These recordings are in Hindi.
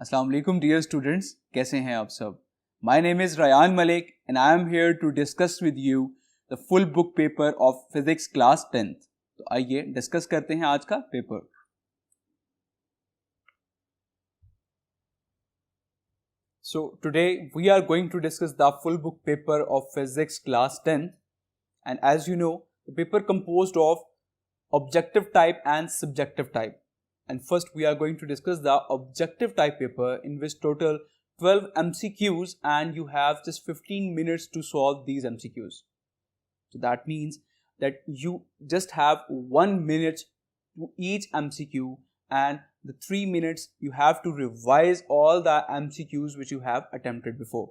अस्सलाम वालेकुम डियर स्टूडेंट्स, कैसे हैं आप सब। My name is Ryan Malik and I am here to discuss with you the full book paper of physics class 10th। तो आइए डिस्कस करते हैं आज का paper. So today we are going to discuss the full book paper of physics class 10th, and as you know the paper composed of objective type and subjective type. And first we are going to discuss the objective type paper, in which total 12 MCQs and you have just 15 minutes to solve these MCQs. So that means that you just have 1 minute to each MCQ, and the 3 minutes you have to revise all the MCQs which you have attempted before.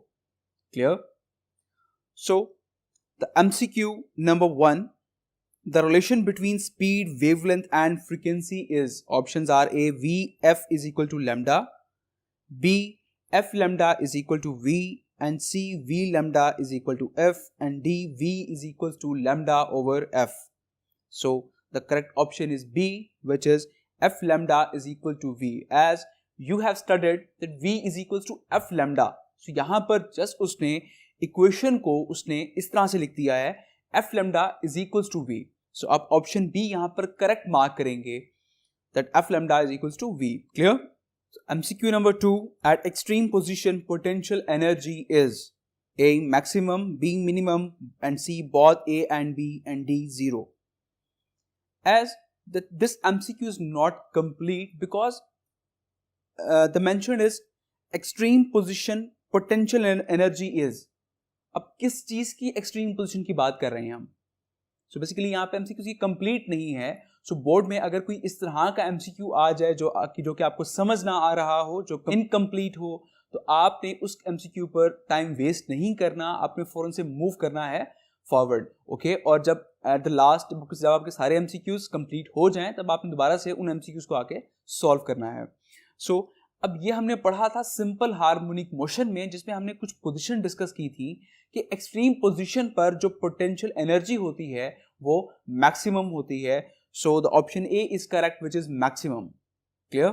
Clear? So the MCQ number 1, the relation between speed, wavelength and frequency is, options are A, V f is equal to lambda, B, f lambda is equal to V, and C, V lambda is equal to f, and D, V is equal to lambda over f. So the correct option is B, which is f lambda is equal to V, as you have studied that V is equal to f lambda. So यहाँ पर just उसने equation को उसने इस तरह से लिख दिया है, f lambda is equals to V. So आप option B यहाँ पर correct mark करेंगे, that f lambda is equals to V. Clear? So MCQ number 2, at extreme position potential energy is A, maximum, B, minimum, and C, both A and B, and D, 0. As this MCQ is not complete because the mention is extreme position potential energy is. अब किस चीज की एक्सट्रीम पोजीशन की बात कर रहे हैं हम? सो बेसिकली यहाँ पे एमसीक्यू की कंप्लीट नहीं है। सो बोर्ड में अगर कोई इस तरह का एमसीक्यू आ जाए जो कि आपको समझ ना आ रहा हो, जो इनकम्प्लीट हो, तो आपने उस एमसीक्यू पर टाइम वेस्ट नहीं करना, आपने फौरन से मूव करना है फॉरवर्ड। ओके, और जब एट द लास्ट जब आपके सारे एमसीक्यूज कंप्लीट हो जाएं, तब आपने दोबारा से उन एमसीक्यूज को आके सॉल्व करना है। सो अब ये हमने पढ़ा था सिंपल हार्मोनिक मोशन में, जिसमें हमने कुछ पोजीशन डिस्कस की थी कि एक्सट्रीम पोजीशन पर जो पोटेंशियल एनर्जी होती है वो मैक्सिमम होती है। So the option A is correct, which is maximum. Clear?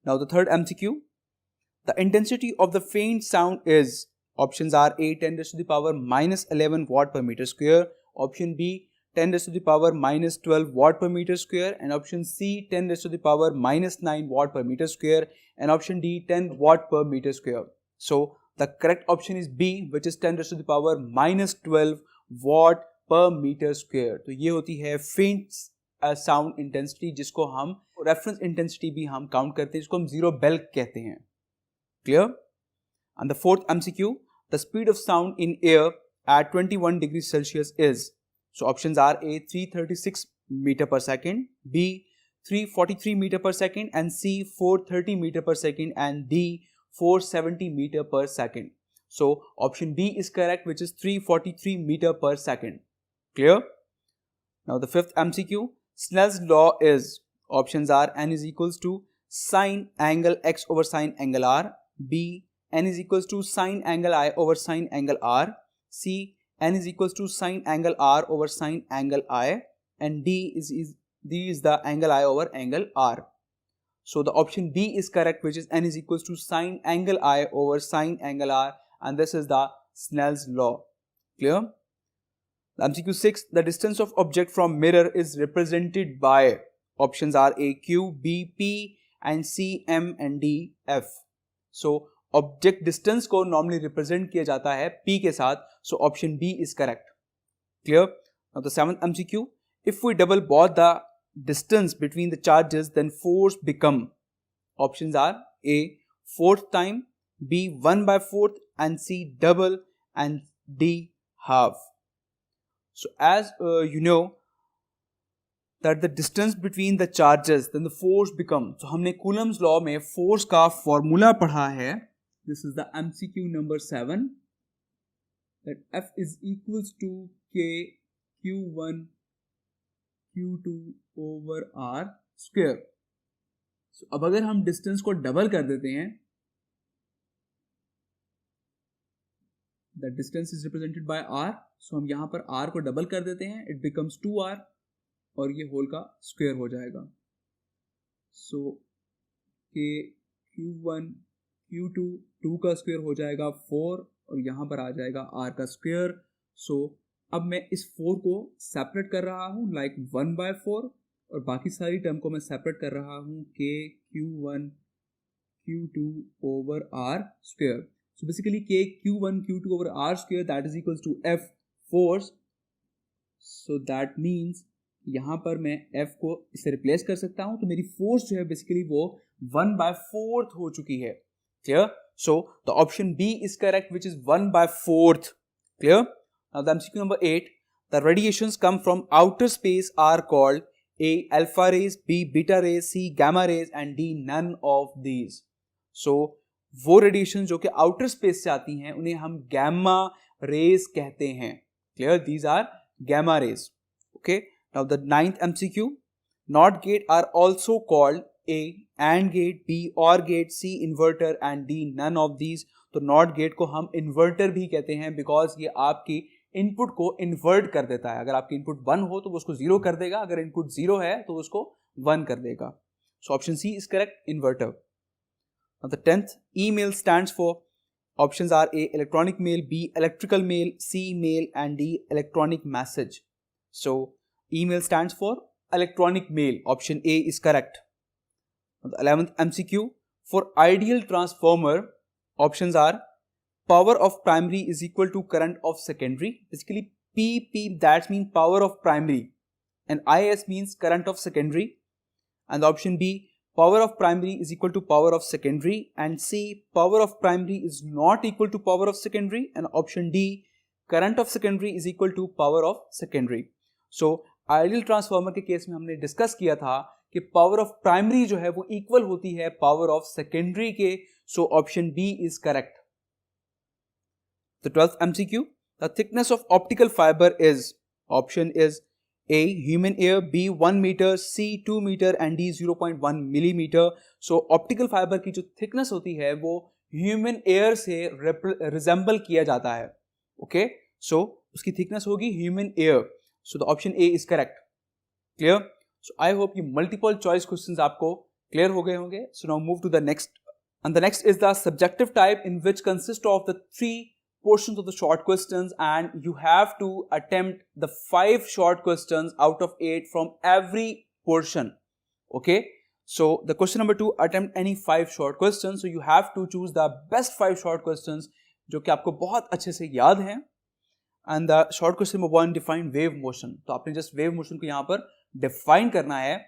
Now the third MCQ, the intensity of the faint sound is, options are A, 10⁻11 watt per meter square, option B, 10⁻12 watt per meter square, and option C, 10⁻9 watt per meter square, and option D, 10 watt per meter square. So the correct option is B, which is 10⁻12 watt per meter square. तो ये होती है faint sound intensity, जिसको हम reference intensity भी हम count करते हैं, जिसको हम zero bell कहते हैं। Clear? And the fourth MCQ, the speed of sound in air at 21 degrees Celsius is. So options are A, 336 meter per second, B, 343 meter per second, and C, 430 meter per second, and D, 470 meter per second. So option B is correct, which is 343 meter per second. Clear? Now the fifth MCQ, Snell's law is, options are N is equals to sine angle X over sine angle R, B, N is equals to sine angle I over sine angle R, C, N is equals to sine angle R over sine angle I, and D is the angle I over angle R. So the option B is correct, which is N is equals to sine angle I over sine angle R, and this is the Snell's law. Clear? MCQ 6, the distance of object from mirror is represented by, options are A, Q, B, P, and C, M, and D, F. So object distance को नॉर्मली रिप्रेजेंट किया जाता है P के साथ, so option B is correct. Clear? Now the seventh MCQ, if we double both the distance between the charges then force become, options are A, fourth time, B, 1/4, and C, double, and D, half. So as you know that the distance between the charges then the force become, so हमने कूलम्स लॉ में फोर्स का फॉर्मूला पढ़ा है। This is the MCQ number 7, that F is equals to K Q1 Q2 over R square. So अब अगर हम डिस्टेंस को डबल कर देते हैं, the distance is represented by R, so हम यहाँ पर R को डबल कर देते हैं, it becomes 2R, और ये होल का स्क्वायर हो जाएगा। So K Q1 Q2 2 का स्क्वायर हो जाएगा 4 और यहाँ पर आ जाएगा R का स्क्वायर। सो अब मैं इस 4 को सेपरेट कर रहा हूँ लाइक 1/4 और बाकी सारी टर्म को मैं सेपरेट कर रहा हूँ K Q1 Q2 over R square. So basically K Q1 Q2 over R square that is equals to F force. So that means यहाँ पर मैं F को इससे रिप्लेस कर सकता हूँ, तो मेरी फोर्स जो है बेसिकली वो 1/4 हो चुकी है. Clear? So the option B is correct, which is 1/4. Clear? Now the MCQ number 8. The radiations come from outer space are called A. Alpha rays, B. Beta rays, C. Gamma rays and D. None of these. So वो रेडिएशन जो कि आउटर स्पेस से आती हैं उन्हें हम गैमा रेज कहते हैं. Clear? These are gamma rays. Okay. Now the 9th MCQ. Not gate are also called A. And gate, B. और gate, C. Inverter and D. None of these. तो नॉट गेट को हम इन्वर्टर भी कहते हैं बिकॉज ये आपकी इनपुट को इन्वर्ट कर देता है. अगर आपकी इनपुट 1 हो तो वो उसको 0 कर देगा, अगर इनपुट 0 है तो उसको 1 कर देगा. So option C is correct, inverter. Now the 10th, email stands for, options are A. electronic mail, B. electrical mail, C. mail and D. electronic message. So email stands for electronic mail. Option A is correct. Now the 11th MCQ, for ideal transformer, options are power of primary is equal to current of secondary. Basically P that means power of primary and IS means current of secondary. And option B, power of primary is equal to power of secondary, and C, power of primary is not equal to power of secondary, and option D, current of secondary is equal to power of secondary. So ideal transformer के केस में हमने डिस्कस किया था कि पावर ऑफ प्राइमरी जो है वो इक्वल होती है पावर ऑफ सेकेंडरी के. So option B is correct. The 12th MCQ, the thickness of optical fibre is, option is A. human ear, B. 1 meter, C. 2 meter and D. 0.1 millimeter. So optical fiber की जो thickness होती है वो human ear से resemble किया जाता है. Okay? So उसकी thickness होगी human ear. So the option A is correct. Clear? So I hope ये multiple choice questions आपको clear हो गए होंगे. So now move to the next. And the next is the subjective type in which consists of the 3 portions of the short questions, and you have to attempt the 5 short questions out of 8 from every portion. Okay, so the question number 2, attempt any 5 short questions. So you have to choose the best 5 short questions जो कि आपको बहुत अच्छे से याद हैं. And the short question number 1, define wave motion. तो आपने just wave motion को यहाँ पर define करना है.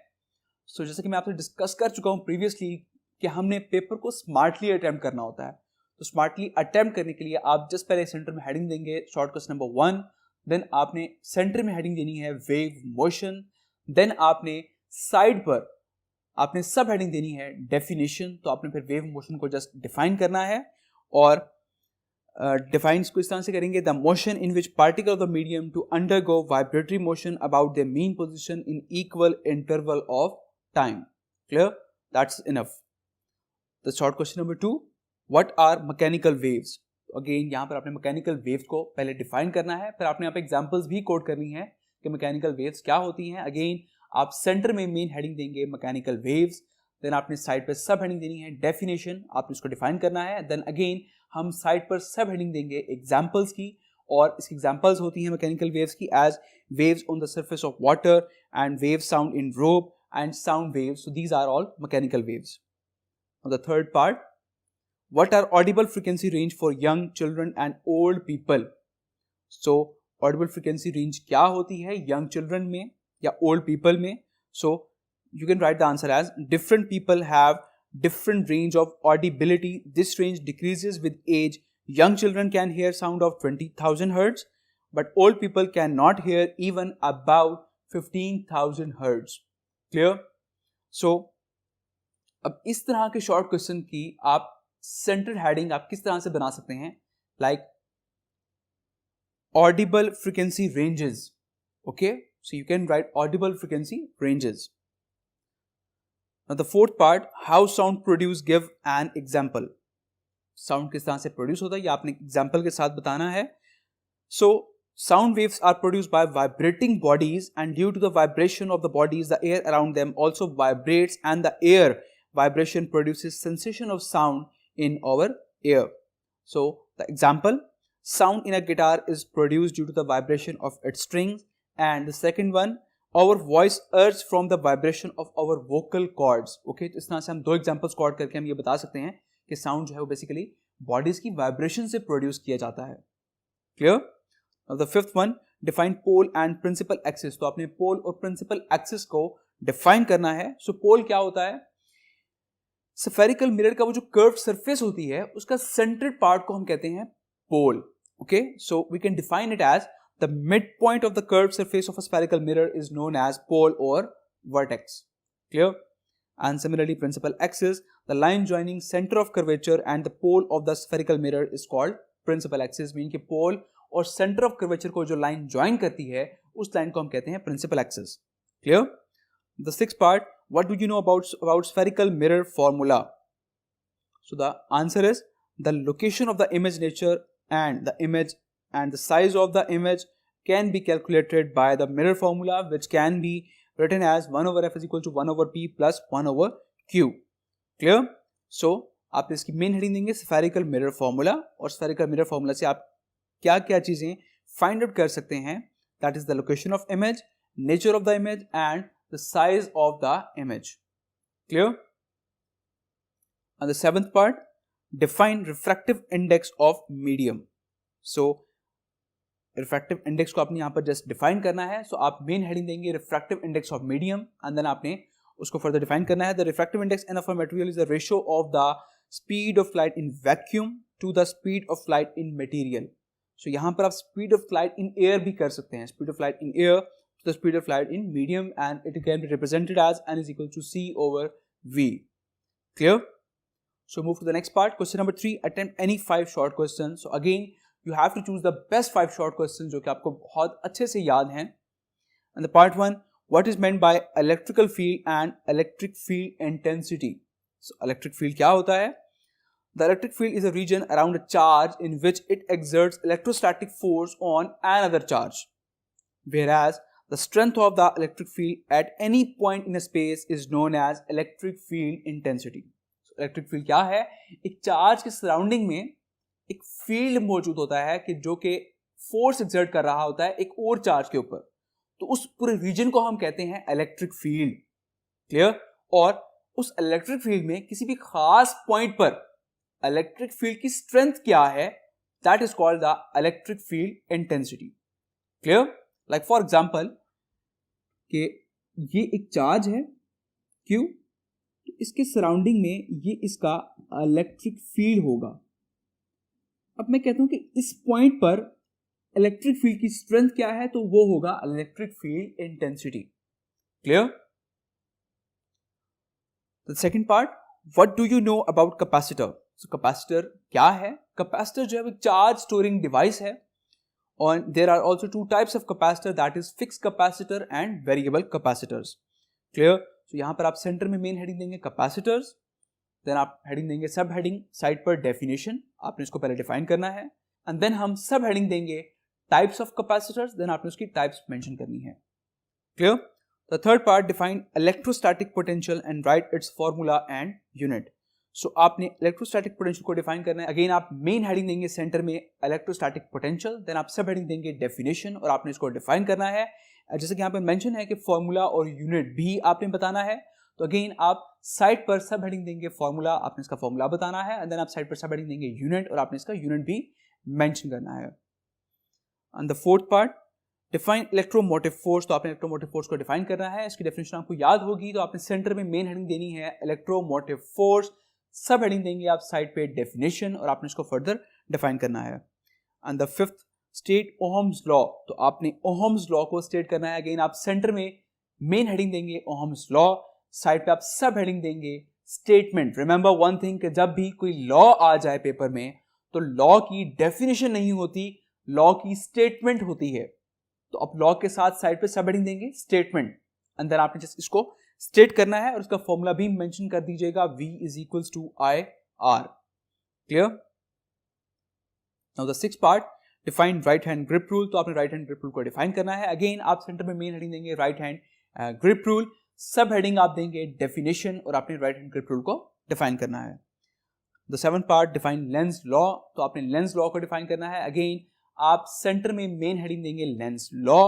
So जैसे कि मैं आपसे डिस्कस कर चुका हूँ previously कि हमने पेपर को स्मार्टली अटेम्प्ट करना होता है. तो स्मार्टली अटेम्प्ट करने के लिए आप जस्ट पहले सेंटर में हेडिंग देंगे शॉर्ट क्वेश्चन नंबर 1, देन आपने सेंटर में हेडिंग देनी है वेव मोशन, देन आपने साइड पर आपने सब हेडिंग देनी है डेफिनेशन. तो आपने फिर वेव मोशन को जस्ट डिफाइन करना है और डिफाइन को इस तरह से करेंगे, the motion in which particle of the medium to undergo vibratory motion about the mean position in equal interval of time. Clear? That's enough. The short question number 2, What are mechanical waves? Again यहाँ पर आपने मैकेनिकल वेव्स को पहले डिफाइन करना है, फिर आपने यहाँ पे एग्जांपल्स भी कोट करनी है कि मैकेनिकल वेव्स क्या होती हैं. अगेन आप सेंटर में मेन हेडिंग देंगे मैकेनिकल वेव्स, देन आपने साइड पर सब हेडिंग देनी है डेफिनेशन, आपने उसको डिफाइन करना है. देन अगेन हम साइड पर सब हेडिंग देंगे एग्जाम्पल्स की, और इसकी एग्जाम्पल्स होती हैं मैकेनिकल वेव्स की as waves on the surface of water and wave sound in rope and sound waves. So these are all mechanical waves. The third part, what are audible frequency range for young children and old people? So audible frequency range क्या होती है young children में या old people में? So you can write the answer as, different people have different range of audibility. This range decreases with age. Young children can hear sound of 20,000 hertz, but old people cannot hear even about 15,000 hertz. Clear? So अब इस तरह के शॉर्ट क्वेश्चन की आप सेंटर हेडिंग आप किस तरह से बना सकते हैं, like Audible frequency ranges. Okay, so you can write Audible frequency ranges. Now the fourth part, how sound produce, give an example. Sound किस तरह से प्रोड्यूस होता है ये आपने एग्जांपल के साथ बताना है. सो sound waves are produced by vibrating bodies, and due to the vibration of the bodies the air around them also vibrates and the air vibration produces sensation of sound in our ear. So the example, sound in a guitar is produced due to the vibration of its strings, and the second one, our voice urges from the vibration of our vocal cords. Okay, तो इस तरह से हम दो एग्जाम्पल्स quote करके हम ये बता सकते हैं कि साउंड जो है वो बेसिकली बॉडीज की वाइब्रेशन से प्रोड्यूस किया जाता है. Clear? The fifth one, define pole and principal axis. तो आपने पोल और प्रिंसिपल एक्सिस को डिफाइन करना है. सो पोल क्या होता है? स्फेरिकल मिरर का वो जो कर्व सरफेस होती है उसका सेंट्रेड पार्ट को हम कहते हैं pole. Okay, so we can define it as the mid point of the curve surface of a spherical mirror is known as pole और vertex. Clear? And similarly, principal axis, the line joining center of curvature and the pole of the spherical mirror is called principal axis. Mean कि pole और center of curvature को जो line join करती है उस line को हम कहते हैं principal axis. Clear? The sixth part, what do you know about spherical mirror formula? So the answer is the location of the image nature and the image and the size of the image can be calculated by the mirror formula, which can be written as 1 over f is equal to 1 over p plus 1 over q. Clear? So आप इसकी मेन हेडिंग देंगे स्फेरिकल मिरर फॉर्मूला, और स्फेरिकल मिरर फॉर्मूला से आप क्या क्या चीजें फाइंड आउट कर सकते हैं. That is the location of image, nature of the image and the size of the image. Clear? And the seventh part, define refractive index of medium. So refractive index को आपने यहाँ पर जस्ट डिफाइन करना है. सो आप मेन हेडिंग देंगे refractive index of medium, and then आपने उसको फर्दर डिफाइन करना है. The refractive index in of a material is the ratio of the speed of light in vacuum to the speed of light in material. So यहाँ पर आप speed of light in air भी कर सकते हैं, speed of light in air to the speed of light in medium, and it can be represented as n is equal to c over v. Clear? So move to the next part. Question number 3, attempt any 5 short questions. So again you have to choose the best 5 short questions जो कि आपको बहुत अच्छे से याद हैं. And the part 1, what is meant by electrical field and electric field intensity? So electric field क्या होता है? The electric field is a region around a charge in which it exerts electrostatic force on another charge, whereas the strength of the electric field at any point in a space is known as electric field intensity. So electric field क्या है? एक चार्ज के सराउंडिंग में एक फील्ड मौजूद होता है कि जो कि फोर्स एक्सर्ट कर रहा होता है एक और चार्ज के ऊपर, तो उस पूरे रीजन को हम कहते हैं इलेक्ट्रिक फील्ड. क्लियर? और उस इलेक्ट्रिक फील्ड में किसी भी खास पॉइंट पर इलेक्ट्रिक फील्ड की स्ट्रेंथ क्या है, that is called the electric field intensity. Clear? Like for example कि ये एक चार्ज है Q, तो इसके सराउंडिंग में ये इसका इलेक्ट्रिक फील्ड होगा. अब मैं कहता हूं कि इस पॉइंट पर इलेक्ट्रिक फील्ड की स्ट्रेंथ क्या है, तो वो होगा electric field intensity. Clear? The second part, what do you know about capacitor? So capacitor क्या है? कैपेसिटर जो है एक चार्ज स्टोरिंग डिवाइस है, और there are also 2 types of capacitor, that is fixed capacitor and variable capacitors. Clear? So यहां पर आप सेंटर में मेन हेडिंग देंगे कैपेसिटर्स, देन आप हेडिंग देंगे सब हेडिंग साइड पर डेफिनेशन, आपने इसको पहले डिफाइन करना है, एंड देन हम सब हेडिंग देंगे टाइप्स ऑफ कैपेसिटर्स, देन आपने उसकी टाइप्स मेंशन करनी है. Clear? The third part, define electrostatic potential and write its formula and unit. So आपने इलेक्ट्रोस्टैटिक पोटेंशियल को डिफाइन करना है. अगेन आप मेन हेडिंग देंगे सेंटर में इलेक्ट्रोस्टैटिक पोटेंशियल, देन आप सब हेडिंग देंगे डेफिनेशन, और आपने इसको डिफाइन करना है. जैसे कि यहाँ पे मेंशन है कि फार्मूला और यूनिट भी आपने बताना है, तो अगेन आप साइड पर सब हेडिंग देंगे फार्मूला, आपने इसका फार्मूला बताना है, एंड देन आप साइड पर सब हेडिंग देंगे यूनिट, और आपने इसका यूनिट भी मेंशन करना है. And the fourth part, define electromotive force. तो आपने इलेक्ट्रोमोटिव फोर्स को डिफाइन करना है, इसकी डेफिनेशन आपको याद होगी, तो आपने सेंटर में मेन हेडिंग देनी है इलेक्ट्रोमोटिव फोर्स, सब हेडिंग देंगे आप साइड पे डेफिनेशन, और आपने इसको फर्दर डिफाइन करना है. And the fifth, state Ohm's law. तो आपने ओहम्स लॉ को स्टेट करना है. अगेन आप सेंटर में मेन हेडिंग देंगे ओहम्स लॉ, साइड पे आप सब हेडिंग देंगे स्टेटमेंट. रिमेंबर वन थिंग कि जब भी कोई लॉ आ जाए पेपर में, तो लॉ की डेफिनेशन नहीं होती, लॉ की स्टेटमेंट होती है. तो आप लॉ के साथ साइड पे सब हेडिंग देंगे स्टेटमेंट, एंड देन आपने जस्ट इसको स्टेट करना है, और उसका फॉर्मूला भी मेंशन कर दीजिएगा, V is equals to IR. Clear? Now the sixth part, define right hand grip rule. तो आपने राइट हैंड ग्रिप रूल को डिफाइन करना है. अगेन आप सेंटर में मेन हेडिंग देंगे राइट हैंड ग्रिप रूल, सब हेडिंग आप देंगे डेफिनेशन और आपने राइट हैंड ग्रिप रूल को डिफाइन करना है। The seventh part define Lenz law, तो आपने लेंस लॉ को डिफाइन करना है। अगेन आप सेंटर में मेन हेडिंग देंगे लेंस लॉ।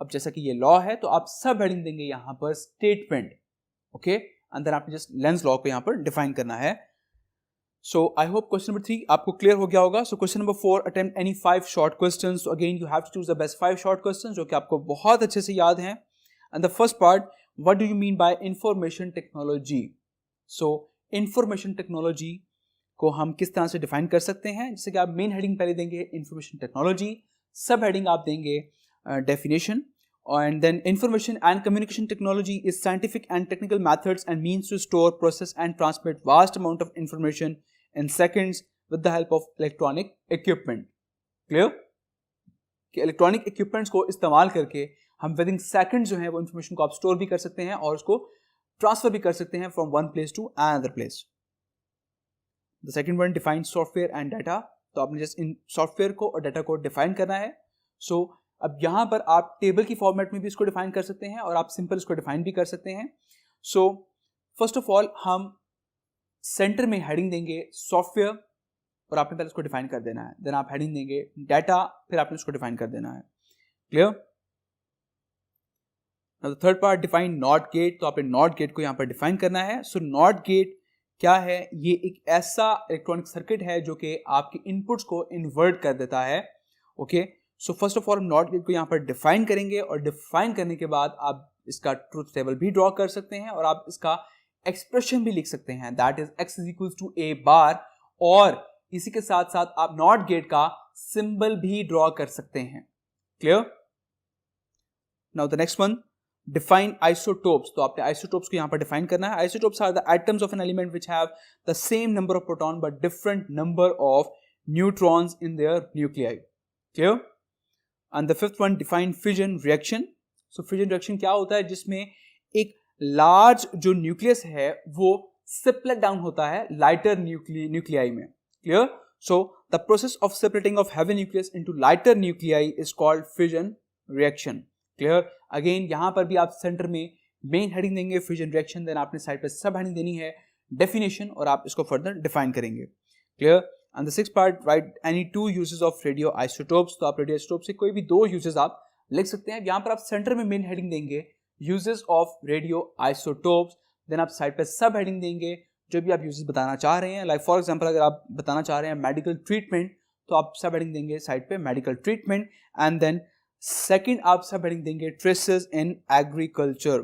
अब जैसा कि ये लॉ है तो आप सब हेडिंग देंगे यहां पर स्टेटमेंट, ओके, अंदर आपने जस्ट लेंस लॉ को यहां पर डिफाइन करना है। So I hope question number 3 आपको क्लियर हो गया होगा। So question number 4, attempt any 5 short questions. So again you have to choose the best 5 short questions जो कि आपको बहुत अच्छे से याद हैं। And the first part, what do you mean by information technology? So information technology को हम किस तरह से डिफाइन कर सकते हैं, जैसे कि आप मेन हेडिंग पहले देंगे इंफॉर्मेशन टेक्नोलॉजी, सब हेडिंग आप देंगे definition, and then information and communication technology is scientific and technical methods and means to store, process and transmit vast amount of information in seconds with the help of electronic equipment. Clear? कि इलेक्ट्रॉनिक इक्विपमेंट्स को इस्तेमाल करके हम विदिन सेकंड जो है वो इंफॉर्मेशन को आप स्टोर भी कर सकते हैं और उसको ट्रांसफर भी कर सकते हैं from one place to another place. The second one define software and data, तो आपने जस्ट इन सॉफ्टवेयर को और डाटा को डिफाइन करना है। सो अब यहां पर आप टेबल की फॉर्मेट में भी इसको डिफाइन कर सकते हैं और आप सिंपल इसको डिफाइन भी कर सकते हैं। सो फर्स्ट ऑफ ऑल हम सेंटर में हेडिंग देंगे सॉफ्टवेयर और आपने पहले उसको डिफाइन कर देना है, देन आप हेडिंग देंगे डाटा, फिर आपने उसको डिफाइन कर देना है। Clear? Now the third part define not gate, तो आपने नॉट गेट को यहां पर डिफाइन करना है। सो नॉट गेट क्या है? ये एक ऐसा इलेक्ट्रॉनिक सर्किट है जो कि आपके इनपुट्स को इन्वर्ट कर देता है। Okay, so first of all हम नॉट गेट को यहां पर डिफाइन करेंगे और डिफाइन करने के बाद आप इसका ट्रूथ टेबल भी ड्रॉ कर सकते हैं और आप इसका एक्सप्रेशन भी लिख सकते हैं, that is x is equal to a bar, और इसी के साथ साथ आप नॉट गेट का सिंबल भी ड्रॉ कर सकते हैं। Clear? Now the next one define isotopes, तो आपने आइसोटोप्स को यहां पर डिफाइन करना है। Isotopes are the atoms of an element which have the same number of proton but different number of neutrons in their nuclei. Clear? And the fifth one define fission reaction. So fission reaction क्या होता है? जिसमें एक लार्ज जो न्यूक्लियस है वो स्प्लिट डाउन होता है लाइटर न्यूक्लियाई में। Clear? So the process of separating of heavy nucleus into lighter nuclei is called fission reaction. Clear? Again यहां पर भी आप सेंटर में मेन हेडिंग देंगे फिजन रिएक्शन, देन आपने साइड पे सब हेडिंग देनी है डेफिनेशन और आप इसको फर्दर डिफाइन करेंगे। Clear? And the sixth part right any two uses of radio isotopes, तो आप रेडियो आइसोटोप से कोई भी 2 यूजेस आप लिख सकते हैं। यहां पर आप सेंटर में मेन हेडिंग देंगे uses of radio isotopes, then आप साइड पे सब हेडिंग देंगे जो भी आप यूजेस बताना चाह रहे हैं। लाइक फॉर एग्जांपल अगर आप बताना चाह रहे हैं मेडिकल ट्रीटमेंट तो आप सब हेडिंग देंगे साइड पे medical treatment, and then second आप सब हेडिंग देंगे traces in agriculture.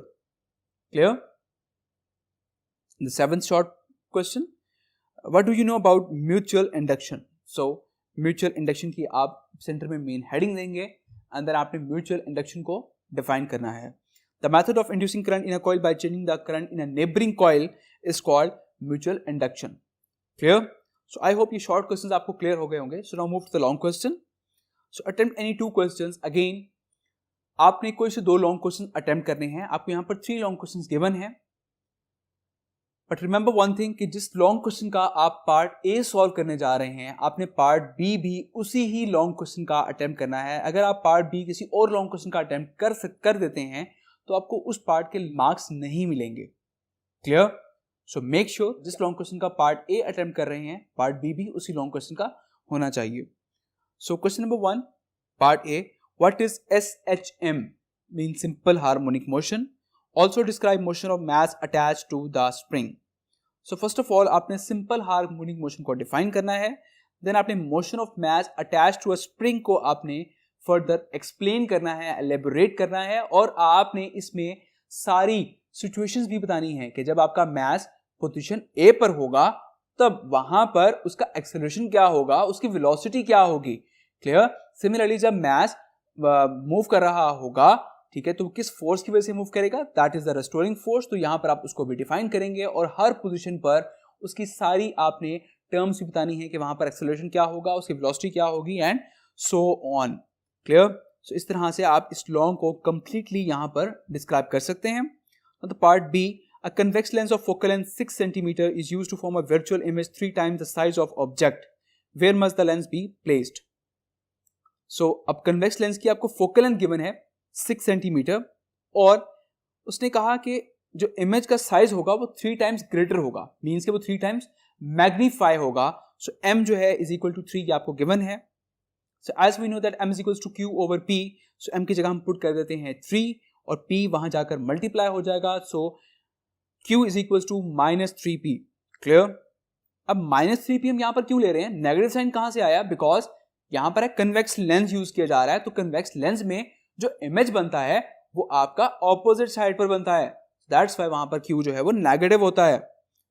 Clear? The seventh short question, what do you know about mutual induction? So mutual induction की आप सेंटर में मेन हेडिंग देंगे, अंदर आपने म्यूचुअल इंडक्शन को डिफाइन करना है। The method of inducing current in a coil by changing the current in a neighbouring coil is called mutual induction. Clear? So I hope ये शॉर्ट क्वेश्चंस आपको क्लियर हो गए होंगे। So now move to the long question. So attempt any 2 questions. Again आपने कोई से 2 लॉन्ग क्वेश्चन अटेम्प्ट करने हैं। आपको यहां पर 3 लॉन्ग क्वेश्चंस गिवन है, बट रिमेंबर वन थिंग कि जिस लॉन्ग क्वेश्चन का आप पार्ट ए सॉल्व करने जा रहे हैं आपने पार्ट बी भी उसी ही लॉन्ग क्वेश्चन का अटेम्प्ट करना है। अगर आप पार्ट बी किसी और लॉन्ग क्वेश्चन का अटेम्प्ट कर देते हैं तो आपको उस पार्ट के मार्क्स नहीं मिलेंगे। क्लियर? सो मेक श्योर जिस लॉन्ग क्वेश्चन का पार्ट ए अटेम्प्ट कर रहे हैं पार्ट बी भी उसी लॉन्ग क्वेश्चन का होना चाहिए। सो question number 1 part A, what is SHM? Mean simple harmonic motion. Also describe motion of mass attached to the spring. So first of all आपने simple harmonic motion को define करना है, then आपने motion of mass attached to a spring को आपने further explain करना है, elaborate करना है, और आपने इसमें सारी situations भी बतानी है कि जब आपका mass position A पर होगा तब वहां पर उसका acceleration क्या होगा, उसकी velocity क्या होगी। Clear? Similarly जब mass move कर रहा होगा, ठीक है, तो किस फोर्स की वजह से मूव करेगा, that is the restoring force. तो यहां पर आप उसको भी डिफाइन करेंगे और हर पोजीशन पर उसकी सारी आपने टर्म्स भी बतानी है कि वहां पर एक्सेलरेशन क्या होगा, उसकी वेलोसिटी क्या होगी, एंड सो ऑन। क्लियर? सो इस तरह से आप इस लॉन्ग को कंप्लीटली यहां पर डिस्क्राइब कर सकते हैं। तो part B, a convex lens of focal length 6 centimetre is used to form a virtual image 3 times the size of object, where must the lens be placed. So अब कन्वेक्स लेंस की आपको फोकल लेंथ गिवन है 6 सेंटीमीटर और उसने कहा कि जो इमेज का साइज होगा वो 3 टाइम्स ग्रेटर होगा, मीन्स कि वो 3 टाइम्स मैग्नीफाई होगा. सो m जो है इज इक्वल टू 3 ये आपको गिवन है. So as we know that m is equal to q over p, so m की जगह हम पुट कर देते हैं 3 और p वहां जाकर मल्टीप्लाई हो जाएगा. So q is equal to -3p. Clear? अब -3p हम यहां पर क्यों ले रहे हैं? नेगेटिव साइन कहां से आया? बिकॉज यहां पर एक कन्वेक्स लेंस यूज किया जा रहा है. तो कन्वेक्स लेंस में जो इमेज बनता है वो आपका ऑपोजिट साइड पर बनता है. दैट्स व्हाई वहां पर q जो है वो नेगेटिव होता है.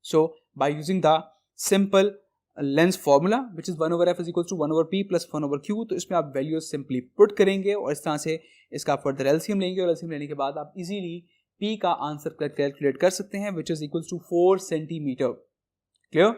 So by using the simple lens formula which is 1 over f is equal to 1 over p plus 1 over q, तो इसमें आप वैल्यूज सिंपली पुट करेंगे और इस तरह से इसका फर्दर एलसीएम लेंगे और एलसीएम लेने के बाद आप इजीली p का आंसर कैलकुलेट कर सकते हैं which is equal to 4 centimetre. Clear?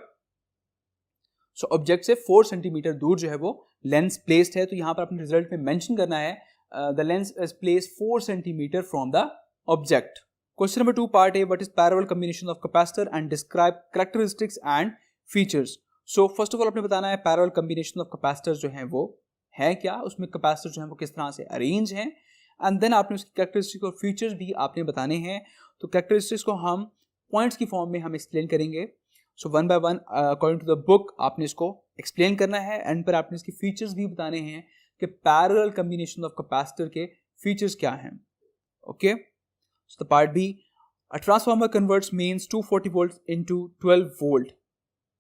So object से 4 सेंटीमीटर दूर जो है वो लेंस प्लेस्ड है. तो यहां पर अपने रिजल्ट में मेंशन करना है the lens is placed 4 centimetre from the object. Question number 2 part A, what is parallel combination of capacitor and describe characteristics and features. So first of all आपने बताना है पैरेलल कॉम्बिनेशन ऑफ कैपेसिटर्स जो हैं वो है क्या, उसमें कैपेसिटर जो है वो किस तरह से अरेंज हैं, एंड देन आपने उसकी कैरेक्टरिस्टिक्स और फीचर्स भी आपने बताने हैं. तो कैरेक्टरिस्टिक्स को हम पॉइंट्स की फॉर्म में हम एक्सप्लेन करेंगे. So one by one according to the book आपने इसको एक्सप्लेन करना है. एंड पर आपने इसके फीचर्स भी बताने हैं कि पैरेलल कॉम्बिनेशन ऑफ कैपेसिटर के फीचर्स क्या हैं. Okay, so the part B, a transformer converts mains 240 volt into 12 volt.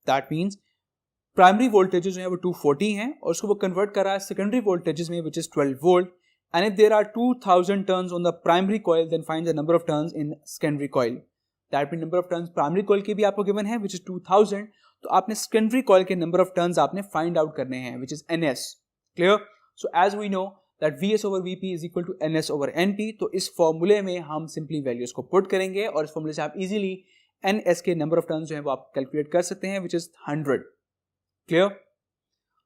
That means primary voltages जो है वो 240 हैं और उसको वो कन्वर्ट कर रहा है सेकेंडरी वोल्टेजेस में which is 12 volt. And if there are 2000 turns on the primary coil then find the number of turns in secondary coil. That mean number of turns primary coil के भी आपको गिवन है विच इज 2000. तो आपने सेकेंडरी कॉइल के नंबर ऑफ टर्न्स आपने फाइंड आउट करने हैं which is ns. Clear? So as we know that vs over vp is equal to ns over np. तो इस फॉर्मूले में हम सिंपली वैल्यूज को पुट करेंगे और इस फॉर्मूले से आप इजीली ns के नंबर ऑफ टर्न्स जो है वो आप कैलकुलेट कर सकते हैं which is 100. Clear?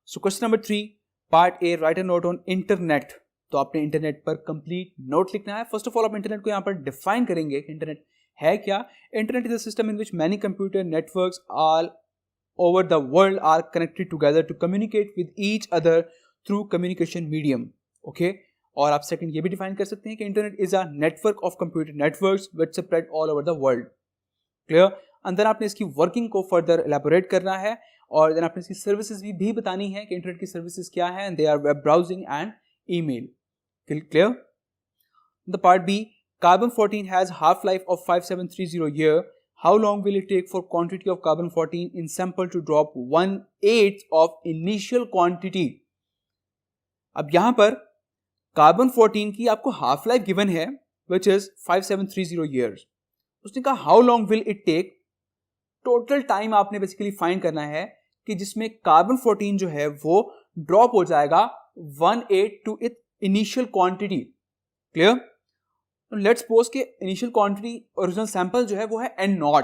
So question number 3 part A, write a note on internet. तो आपने इंटरनेट पर कंप्लीट नोट लिखना है. फर्स्ट ऑफ ऑल आप इंटरनेट को यहाँ पर डिफाइन करेंगे कि इंटरनेट है क्या. Internet is a system in which many computer networks all over the world are connected together to communicate with each other through communication medium. Okay, और आप सेकंड ये भी डिफाइन कर सकते हैं कि internet is a network of computer networks which spread all over the world. Clear? अंदर आपने इसकी वर्किंग को फर्दर एलैबोरेट करना है और देन आपने इसकी सर्विसेज भी बतानी है कि इंटरनेट की सर्विसेज क्या है. They are web browsing and email. Clear? The part B, carbon-14 has half-life of 5730 year. How long will it take for quantity of carbon-14 in sample to drop 1/8 of initial quantity? अब यहां पर carbon-14 की आपको हाफ लाइफ गिवन है which is 5730 years. उसने कहा how long will it take. Total time आपने बेसिकली फाइंड करना है कि जिसमें carbon-14 जो है वो ड्रॉप हो जाएगा 1/8 to it initial quantity. Clear? Let's suppose के इनिशियल क्वांटिटी ओरिजिनल सैंपल जो है वो है n0.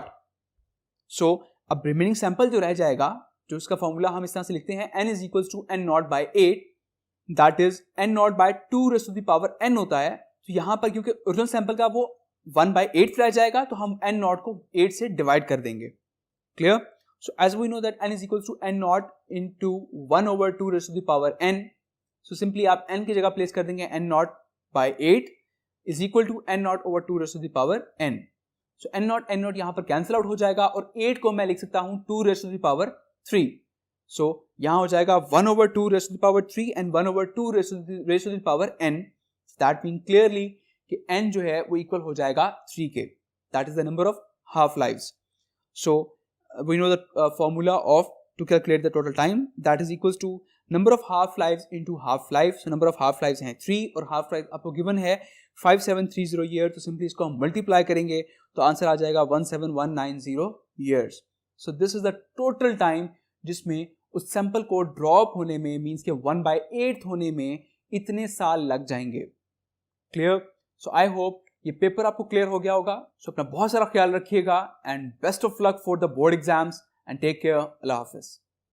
सो अब रिमेनिंग सैंपल जो रह जाएगा, जो इसका फॉर्मूला हम इस तरह से लिखते हैं n is equal to n0 by 8. That is n0 by 2 raise to the power n होता है. तो यहां पर क्योंकि ओरिजिनल सैंपल का वो 1/8 रह जाएगा तो हम n0 को 8 से डिवाइड कर देंगे. Clear? So as we know that n is equal to n0 into 1 over 2 raise to the power n. So simply आप n की जगह प्लेस कर देंगे n0 by 8 is equal to n0 over 2 raised to the power n. So n0 यहां पर कैंसिल आउट हो जाएगा और 8 को मैं लिख सकता हूं 2 raised to the power 3. So यहां हो जाएगा 1 over 2 raised to the power 3 and 1 over 2 raised to the power n. So that means clearly कि n जो है वो इक्वल हो जाएगा 3 के. That is the number of half lives. So we know the formula of to calculate the total time, that is equals to number of half lives into half lives. So number of half lives हैं 3 और half life आपको given है 5730 year. तो सिंपली इसको हम मल्टीप्लाई करेंगे तो आंसर आ जाएगा 17190 years. So this is the total time जिसमें उस सैंपल को ड्रॉप होने में मीन्स के 1/8 होने में इतने साल लग जाएंगे. क्लियर? सो आई होप ये पेपर आपको क्लियर हो गया होगा. सो अपना बहुत सारा ख्याल रखिएगा and best of luck for the board exams and take care. अल्लाह हाफिज.